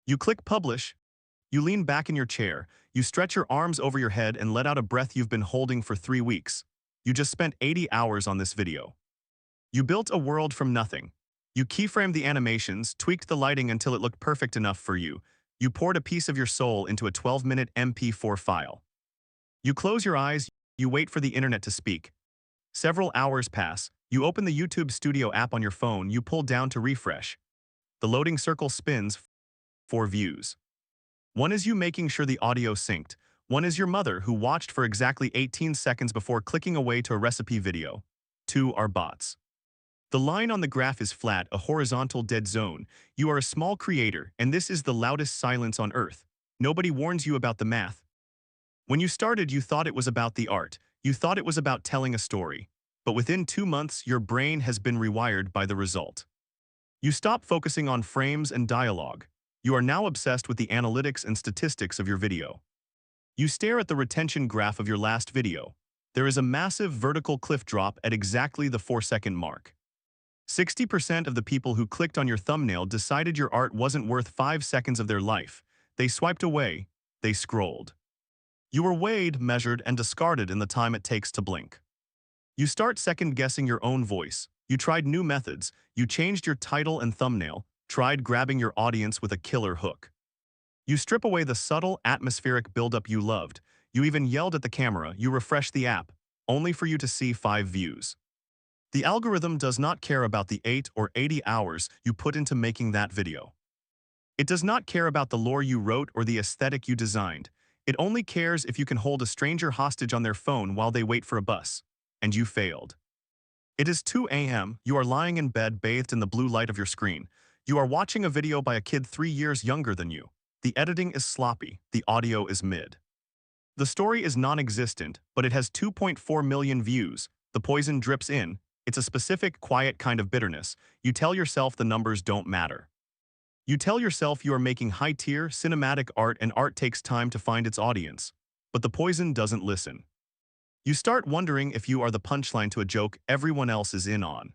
You click publish, you lean back in your chair, you stretch your arms over your head and let out a breath you've been holding for 3 weeks. You just spent 80 hours on this video. You built a world from nothing. You keyframed the animations, tweaked the lighting until it looked perfect enough for you. You poured a piece of your soul into a 12-minute MP4 file. You close your eyes, you wait for the internet to speak. Several hours pass. You open the YouTube Studio app on your phone, you pull down to refresh. The loading circle spins, 4 views. One is you making sure the audio synced. One is your mother who watched for exactly 18 seconds before clicking away to a recipe video. 2 are bots. The line on the graph is flat, a horizontal dead zone. You are a small creator, and this is the loudest silence on earth. Nobody warns you about the math. When you started, you thought it was about the art. You thought it was about telling a story. But within 2 months, your brain has been rewired by the result. You stop focusing on frames and dialogue. You are now obsessed with the analytics and statistics of your video. You stare at the retention graph of your last video. There is a massive vertical cliff drop at exactly the 4-second mark. 60% of the people who clicked on your thumbnail decided your art wasn't worth 5 seconds of their life. They swiped away. They scrolled. You were weighed, measured, and discarded in the time it takes to blink. You start second-guessing your own voice. You tried new methods. You changed your title and thumbnail, tried grabbing your audience with a killer hook. You strip away the subtle, atmospheric buildup you loved. You even yelled at the camera. You refreshed the app, only for you to see 5 views. The algorithm does not care about the 8 or 80 hours you put into making that video. It does not care about the lore you wrote or the aesthetic you designed. It only cares if you can hold a stranger hostage on their phone while they wait for a bus. And you failed. It is 2 a.m., you are lying in bed bathed in the blue light of your screen. You are watching a video by a kid 3 years younger than you. The editing is sloppy, the audio is mid. The story is non-existent, but it has 2.4 million views. The poison drips in. It's a specific, quiet kind of bitterness. You tell yourself the numbers don't matter. You tell yourself you are making high-tier, cinematic art and art takes time to find its audience. But the poison doesn't listen. You start wondering if you are the punchline to a joke everyone else is in on.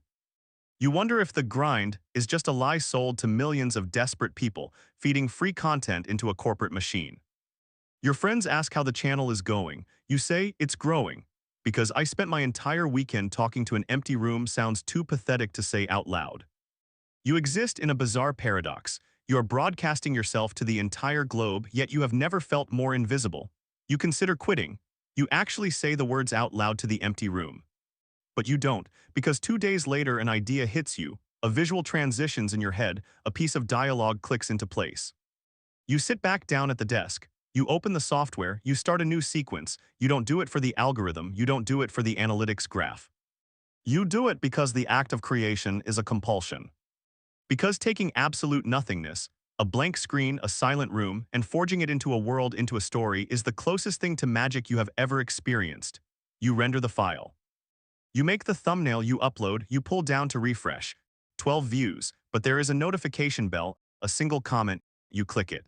You wonder if the grind is just a lie sold to millions of desperate people feeding free content into a corporate machine. Your friends ask how the channel is going. You say, it's growing. Because I spent my entire weekend talking to an empty room sounds too pathetic to say out loud. You exist in a bizarre paradox. You are broadcasting yourself to the entire globe, yet you have never felt more invisible. You consider quitting. You actually say the words out loud to the empty room. But you don't, because 2 days later an idea hits you, a visual transitions in your head, a piece of dialogue clicks into place. You sit back down at the desk. You open the software, you start a new sequence. You don't do it for the algorithm, you don't do it for the analytics graph. You do it because the act of creation is a compulsion. Because taking absolute nothingness, a blank screen, a silent room, and forging it into a world, into a story, is the closest thing to magic you have ever experienced. You render the file. You make the thumbnail, you upload, you pull down to refresh. 12 views, but there is a notification bell, a single comment, you click it.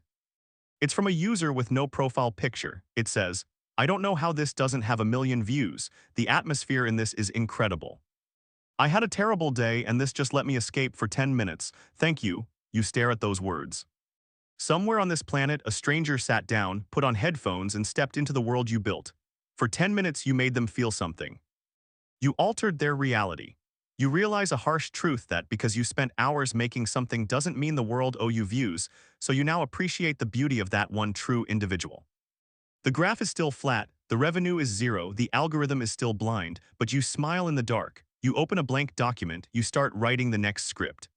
It's from a user with no profile picture. It says, I don't know how this doesn't have 1 million views. The atmosphere in this is incredible. I had a terrible day and this just let me escape for 10 minutes. Thank you. You stare at those words. Somewhere on this planet, a stranger sat down, put on headphones, and stepped into the world you built. For 10 minutes, you made them feel something. You altered their reality. You realize a harsh truth that because you spent hours making something doesn't mean the world owe you views, so you now appreciate the beauty of that one true individual. The graph is still flat, the revenue is zero, the algorithm is still blind, but you smile in the dark. You open a blank document, you start writing the next script.